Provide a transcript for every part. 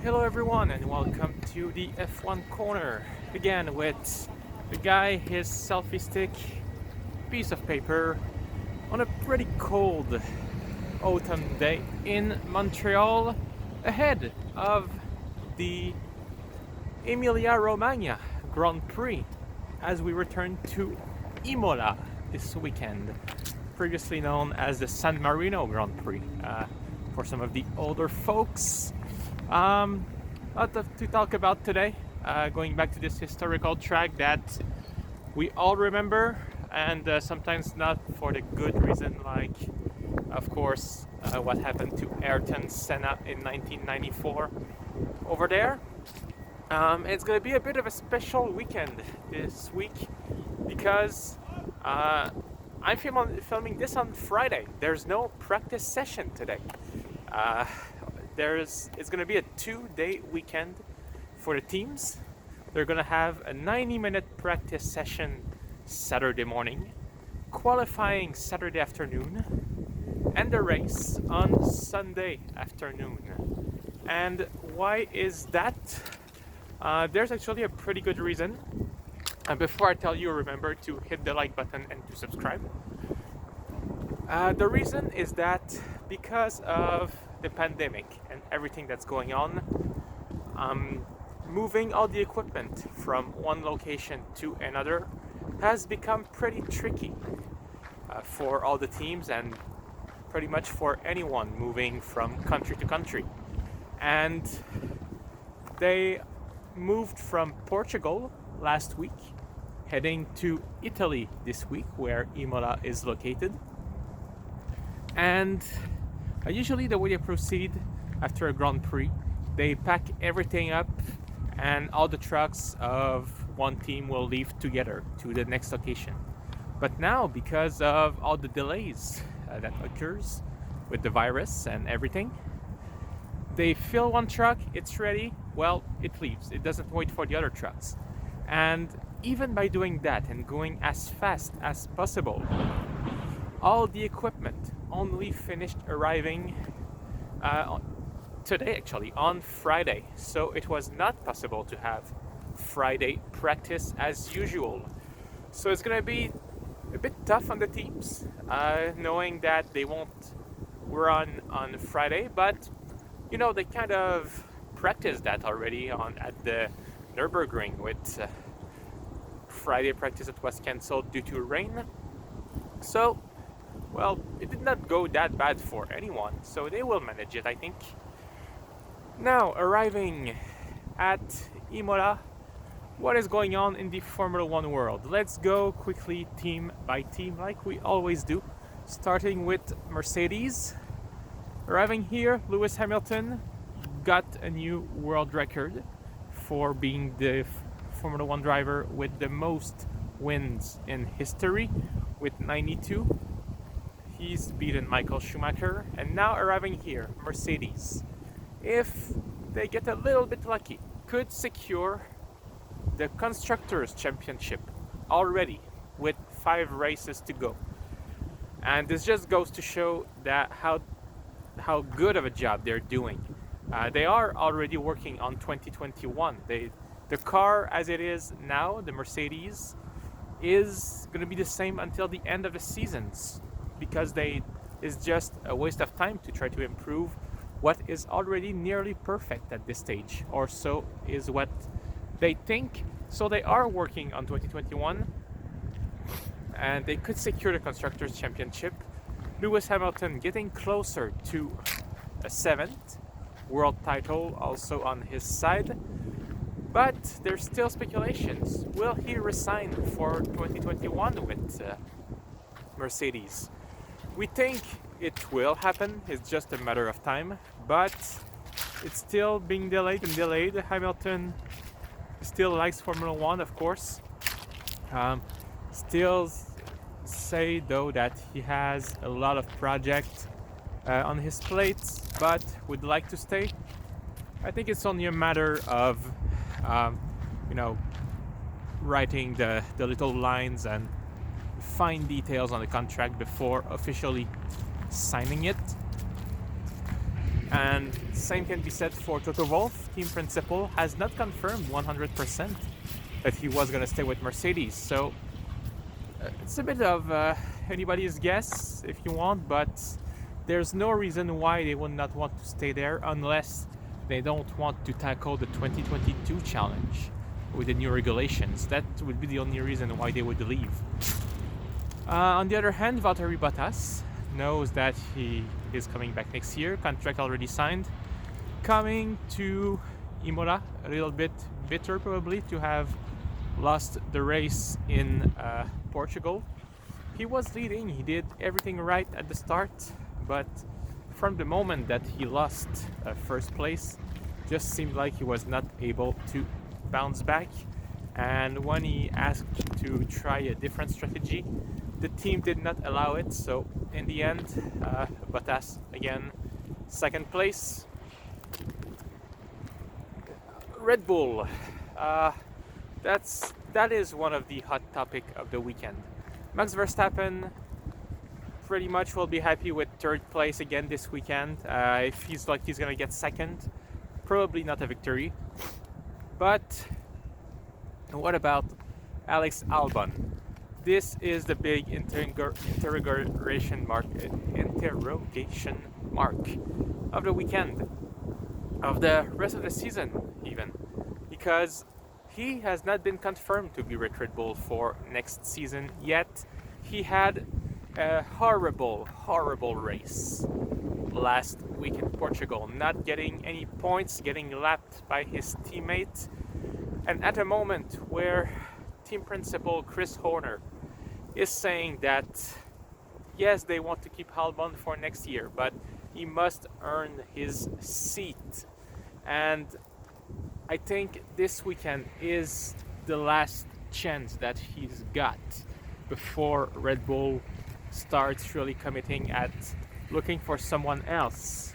Hello everyone and welcome to the F1 Corner. Again with the guy, his selfie stick, piece of paper on a pretty cold autumn day in Montreal ahead of the Emilia Romagna Grand Prix as we return to Imola this weekend, previously known as the San Marino Grand Prix for some of the older folks. Lot to talk about today. Going back to this historical track that we all remember, and sometimes not for the good reason, like, of course, what happened to Ayrton Senna in 1994 over there. It's going to be a bit of a special weekend this week because I'm filming this on Friday. There's no practice session today. It's going to be a 2-day weekend for the teams. They're going to have a 90-minute practice session Saturday morning, qualifying Saturday afternoon, and the race on Sunday afternoon. And why is that? There's actually a pretty good reason. And before I tell you, remember to hit the like button and to subscribe. The reason is that because of the pandemic and everything that's going on, moving all the equipment from one location to another has become pretty tricky for all the teams and pretty much for anyone moving from country to country. And they moved from Portugal last week, heading to Italy this week, where Imola is located. And usually the way they proceed after a Grand Prix, they pack everything up and all the trucks of one team will leave together to the next location. But now, because of all the delays that occurs with the virus and everything, they fill one truck, it's ready, well, it leaves. It doesn't wait for the other trucks. And even by doing that and going as fast as possible, all the equipment only finished arriving today, actually, on Friday. So it was not possible to have Friday practice as usual. So it's going to be a bit tough on the teams, knowing that they won't run on Friday. But, you know, they kind of practiced that already at the Nürburgring with Friday practice that was cancelled due to rain. So, well, it did not go that bad for anyone, so they will manage it, I think. Now, arriving at Imola, what is going on in the Formula One world? Let's go quickly team by team, like we always do, starting with Mercedes. Arriving here, Lewis Hamilton got a new world record for being the Formula One driver with the most wins in history, with 92. He's beaten Michael Schumacher, and now arriving here, Mercedes, if they get a little bit lucky, could secure the Constructors' Championship already with 5 races to go. And this just goes to show that how good of a job they're doing. They are already working on 2021. The car as it is now, the Mercedes, is going to be the same until the end of the seasons, because it's just a waste of time to try to improve what is already nearly perfect at this stage, or so is what they think. So they are working on 2021, and they could secure the Constructors' Championship. Lewis Hamilton getting closer to a 7th world title also on his side. But there's still speculations. Will he resign for 2021 with Mercedes? We think it will happen. It's just a matter of time. But it's still being delayed and delayed. Hamilton still likes Formula One, of course. Still say, though, that he has a lot of projects on his plate, but would like to stay. I think it's only a matter of writing the little lines and fine details on the contract before officially signing it. And Same can be said for Toto Wolff. Team principal has not confirmed 100% that he was going to stay with Mercedes. So it's a bit of anybody's guess if you want, but there's no reason why they would not want to stay there unless they don't want to tackle the 2022 challenge with the new regulations. That would be the only reason why they would leave. On the other hand, Valtteri Bottas knows that he is coming back next year, contract already signed, coming to Imola, a little bit bitter probably to have lost the race in Portugal. He was leading, he did everything right at the start, but from the moment that he lost first place, just seemed like he was not able to bounce back. And when he asked to try a different strategy, the team did not allow it. So in the end, Bottas again, second place. Red Bull, that is one of the hot topic of the weekend. Max Verstappen pretty much will be happy with third place again this weekend. If he's like he's gonna get second, probably not a victory. But what about Alex Albon? This is the big interrogation mark of the weekend, of the rest of the season even, because he has not been confirmed to be with Red Bull for next season yet. He had a horrible race last week in Portugal, not getting any points, getting lapped by his teammate, and at a moment where team principal Chris Horner is saying that yes, they want to keep Albon for next year, but he must earn his seat. And I think this weekend is the last chance that he's got before Red Bull starts really committing at looking for someone else.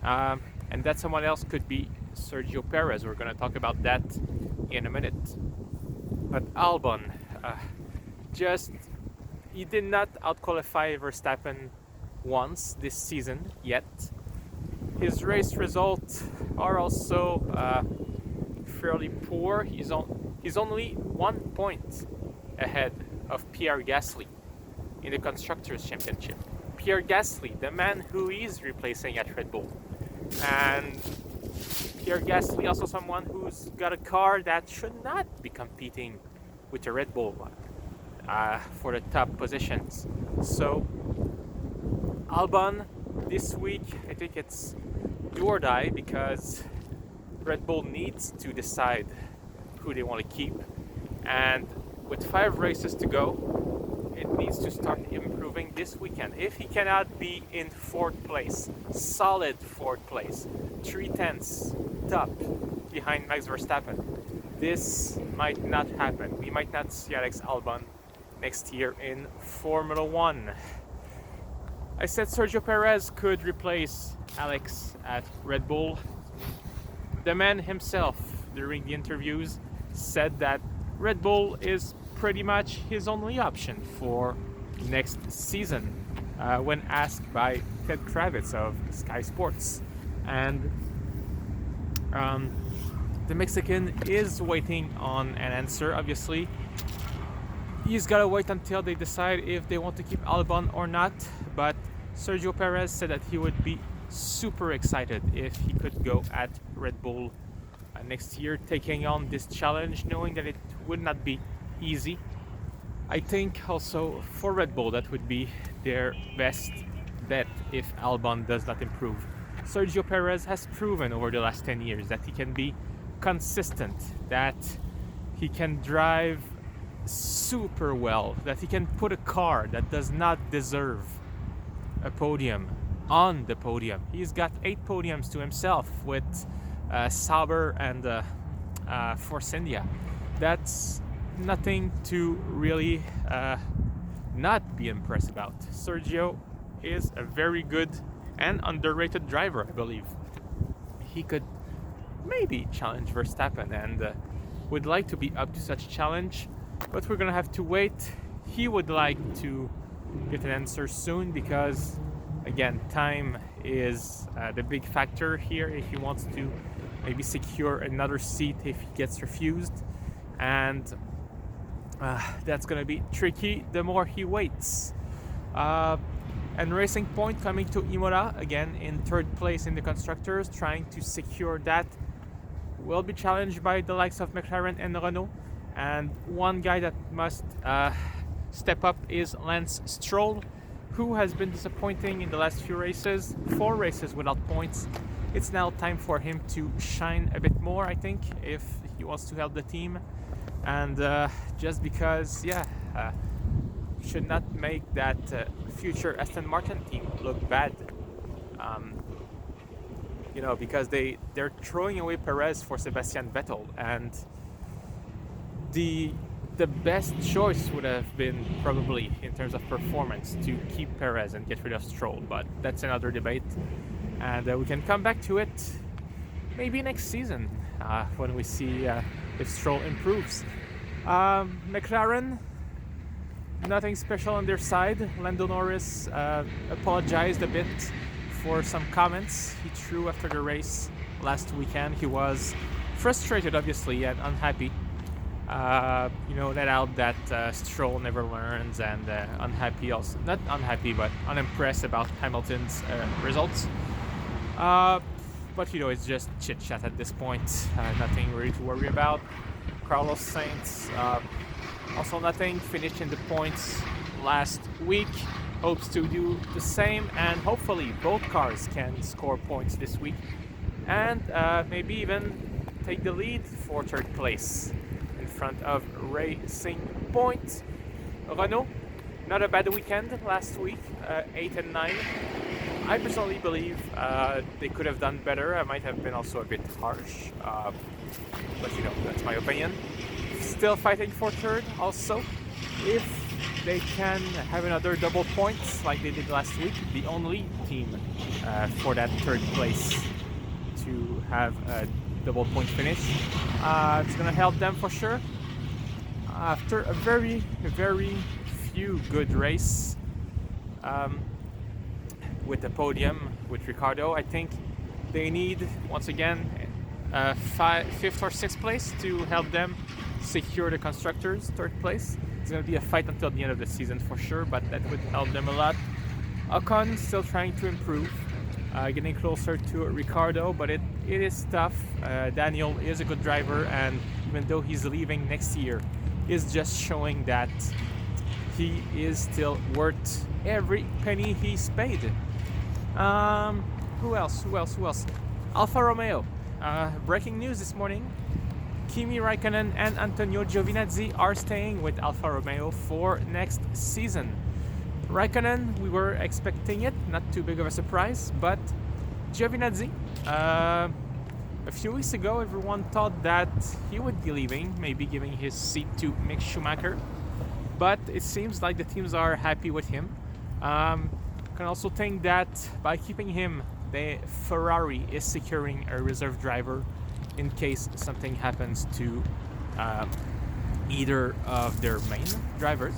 And that someone else could be Sergio Perez. We're going to talk about that in a minute. But Albon, he did not outqualify Verstappen once this season yet. His race results are also fairly poor. He's only 1 point ahead of Pierre Gasly in the Constructors' Championship. Pierre Gasly, the man who is replacing at Red Bull. And Pierre Gasly, also someone who's got a car that should not be competing with a Red Bull for the top positions. So Albon, this week, I think it's do or die, because Red Bull needs to decide who they want to keep. And with 5 races to go, it needs to start improving this weekend. If he cannot be in 4th place, solid 4th place, 3/10 top behind Max Verstappen, this might not happen. We might not see Alex Albon next year in Formula 1. I said Sergio Perez could replace Alex at Red Bull. The man himself, during the interviews, said that Red Bull is pretty much his only option for next season, when asked by Ted Kravitz of Sky Sports. And the Mexican is waiting on an answer, obviously. He's got to wait until they decide if they want to keep Albon or not. But Sergio Perez said that he would be super excited if he could go at Red Bull next year, taking on this challenge, knowing that it would not be easy. I think also for Red Bull that would be their best bet if Albon does not improve. Sergio Perez has proven over the last 10 years that he can be consistent, that he can drive super well, that he can put a car that does not deserve a podium on the podium. He's got 8 podiums to himself with Sauber and Force India. That's nothing to really not be impressed about. Sergio is a very good and underrated driver, I believe. He could maybe challenge Verstappen and would like to be up to such challenge, but we're gonna have to wait. He would like to get an answer soon because, again, time is the big factor here if he wants to maybe secure another seat if he gets refused. And that's going to be tricky the more he waits. And Racing Point coming to Imola, again in third place in the Constructors, trying to secure that. Will be challenged by the likes of McLaren and Renault. And one guy that must step up is Lance Stroll, who has been disappointing in the last few races. 4 races without points. It's now time for him to shine a bit more, I think, if he wants to help the team. And just because, should not make that future Aston Martin team look bad. Because they're throwing away Perez for Sebastian Vettel, and the best choice would have been probably in terms of performance to keep Perez and get rid of Stroll, but that's another debate, and we can come back to it maybe next season when we see if Stroll improves. McLaren, nothing special on their side. Lando Norris apologized a bit for some comments he threw after the race last weekend. He was frustrated, obviously, and unhappy. Let out that Stroll never learns, and unhappy also. Not unhappy, but unimpressed about Hamilton's results. But it's just chit-chat at this point. Nothing really to worry about. Carlos Sainz, also nothing. Finished in the points last week. Hopes to do the same, and hopefully both cars can score points this week, and maybe even take the lead for third place in front of Racing Point. Renault, not a bad weekend last week, 8 and 9. I personally believe they could have done better. I might have been also a bit harsh, but that's my opinion. Still fighting for third also. If they can have another double points like they did last week, the only team for that third place to have a double point finish. It's going to help them for sure. After a very, very few good race with the podium with Ricciardo, I think they need, once again, 5th or 6th place to help them secure the Constructors' third place. It's going to be a fight until the end of the season for sure, but that would help them a lot. Ocon still trying to improve, getting closer to Ricciardo, but it is tough. Daniel is a good driver, and even though he's leaving next year, is just showing that he is still worth every penny he's paid. Who else? Alfa Romeo. Breaking news this morning. Kimi Raikkonen and Antonio Giovinazzi are staying with Alfa Romeo for next season. Raikkonen, we were expecting it, not too big of a surprise, but Giovinazzi, a few weeks ago everyone thought that he would be leaving, maybe giving his seat to Mick Schumacher, but it seems like the teams are happy with him. Can also think that by keeping him, the Ferrari is securing a reserve driver in case something happens to either of their main drivers.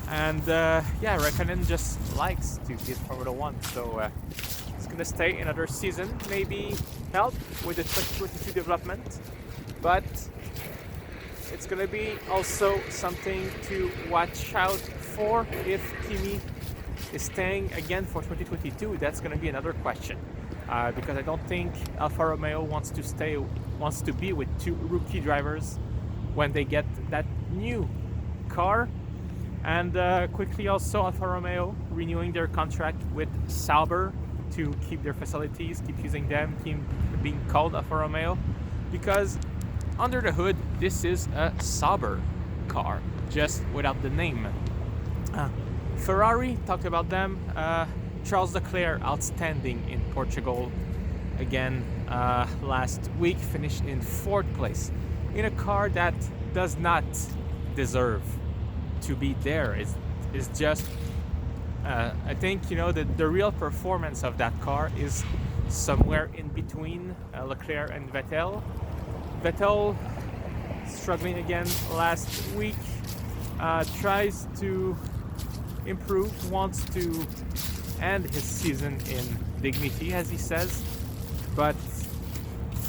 And Raikkonen just likes to be in Formula 1, so he's going to stay another season, maybe help with the 2022 development, but it's going to be also something to watch out for if Kimi is staying again for 2022. That's going to be another question. Because I don't think Alfa Romeo wants to be with 2 rookie drivers when they get that new car. And quickly also Alfa Romeo renewing their contract with Sauber to keep their facilities, keep using them, keep being called Alfa Romeo, because under the hood this is a Sauber car, just without the name. Ferrari, talked about them. Charles Leclerc, outstanding in Portugal again last week, finished in 4th place in a car that does not deserve to be there. It's just I think the real performance of that car is somewhere in between Leclerc and Vettel. Vettel struggling again last week, tries to improve, wants to end his season in dignity, as he says, but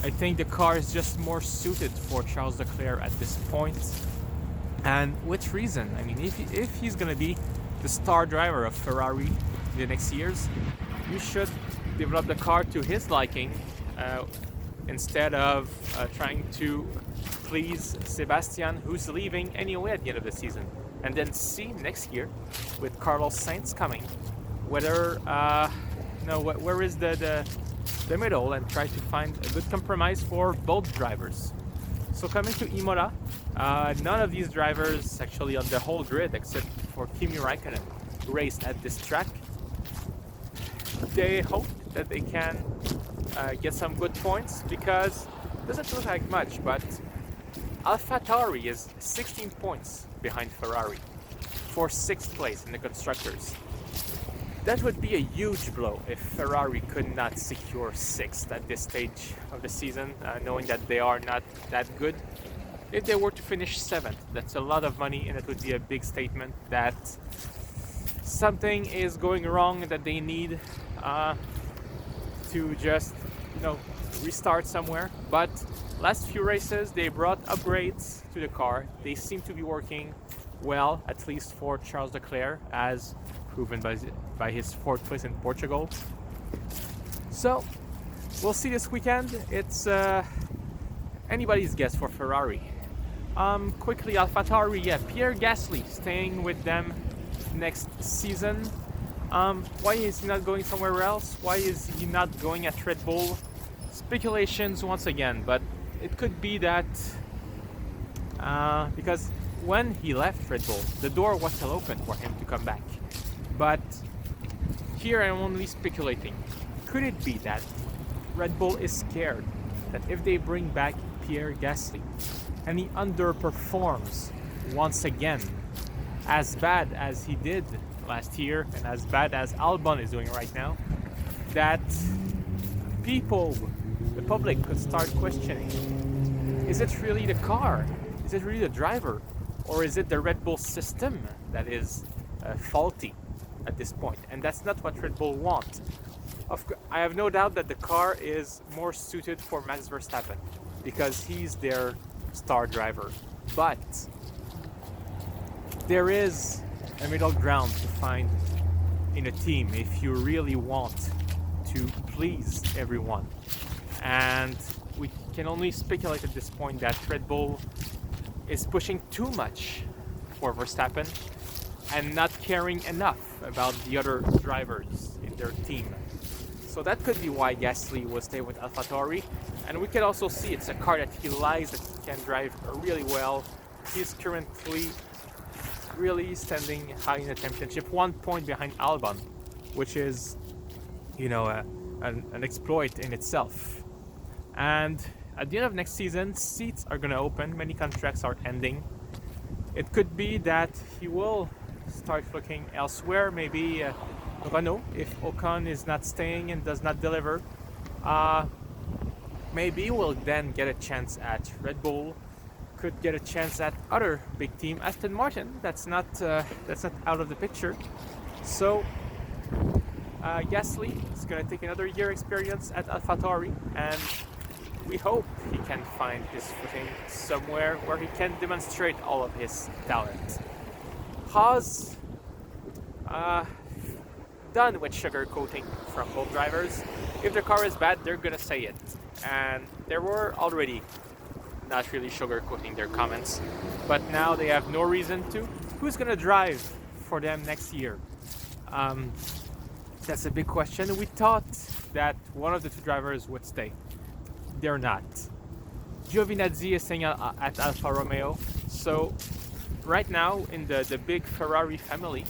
I think the car is just more suited for Charles Leclerc at this point. And which reason? I mean, if he's going to be the star driver of Ferrari in the next years, you should develop the car to his liking instead of trying to please Sebastian, who's leaving anyway at the end of the season. And then see next year with Carlos Sainz coming, whether where is the middle, and try to find a good compromise for both drivers. So coming to Imola, none of these drivers actually on the whole grid except for Kimi Raikkonen raced at this track. They hope that they can get some good points because it doesn't look like much, but AlphaTauri is 16 points behind Ferrari for 6th place in the constructors. That would be a huge blow if Ferrari could not secure 6th at this stage of the season, knowing that they are not that good. If they were to finish 7th, that's a lot of money, and it would be a big statement that something is going wrong, that they need to just restart somewhere. But last few races they brought upgrades to the car. They seem to be working well, at least for Charles Leclerc, as proven by his 4th place in Portugal. So we'll see this weekend. It's anybody's guess for Ferrari. Quickly, AlphaTauri, Pierre Gasly staying with them next season. Why is he not going somewhere else? Why is he not going at Red Bull? Speculations once again, but it could be that because when he left Red Bull, the door was still open for him to come back. But here I'm only speculating. Could it be that Red Bull is scared that if they bring back Pierre Gasly and he underperforms once again, as bad as he did last year and as bad as Albon is doing right now, that people, the public, could start questioning, is it really the car? Is it really the driver? Or is it the Red Bull system that is faulty at this point? And that's not what Red Bull want. I have no doubt that the car is more suited for Max Verstappen because he's their star driver. But there is a middle ground to find in a team if you really want to please everyone. And we can only speculate at this point that Red Bull is pushing too much for Verstappen and not caring enough about the other drivers in their team. So that could be why Gasly will stay with AlphaTauri. And we can also see it's a car that he likes, that he can drive really well. He's currently really standing high in the championship, 1 point behind Albon, which is, an exploit in itself. And at the end of next season, seats are going to open, many contracts are ending. It could be that he will start looking elsewhere, maybe Renault, if Ocon is not staying and does not deliver. Maybe we'll then get a chance at Red Bull, could get a chance at other big team, Aston Martin. That's not out of the picture. So Gasly is going to take another year experience at AlphaTauri, and we hope he can find his footing somewhere where he can demonstrate all of his talent. Haas, done with sugarcoating from both drivers. If the car is bad, they're gonna say it, and they were already not really sugarcoating their comments, but now they have no reason to. Who's gonna drive for them next year? That's a big question. We thought that one of the two drivers would stay. They're not. Giovinazzi is staying at Alfa Romeo. So right now in the big Ferrari family,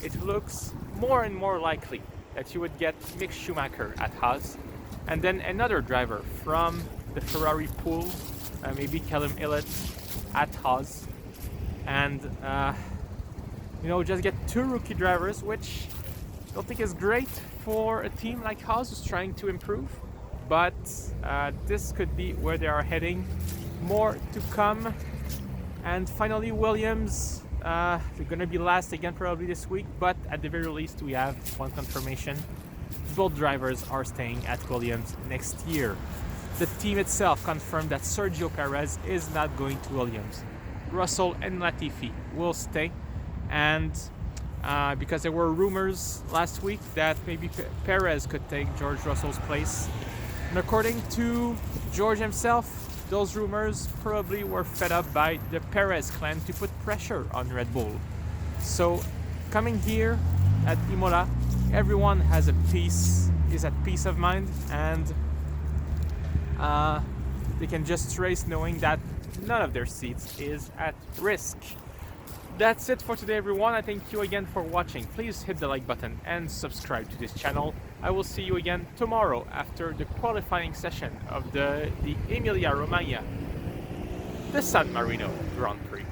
it looks more and more likely that you would get Mick Schumacher at Haas, and then another driver from the Ferrari pool, maybe Callum Ilott at Haas, and just get two rookie drivers, which I don't think is great for a team like Haas who's trying to improve. But this could be where they are heading. More to come. And finally, Williams They're going to be last again probably this week, but at the very least we have one confirmation. Both drivers are staying at Williams next year. The team itself confirmed that Sergio Perez is not going to Williams. Russell and Latifi will stay, and because there were rumors last week that maybe Perez could take George Russell's place. And according to George himself, those rumors probably were fed up by the Perez clan to put pressure on Red Bull. So coming here at Imola, everyone is at peace of mind, and they can just race knowing that none of their seats is at risk. That's it for today, everyone. I thank you again for watching. Please hit the like button and subscribe to this channel. I will see you again tomorrow after the qualifying session of the Emilia Romagna, the San Marino Grand Prix.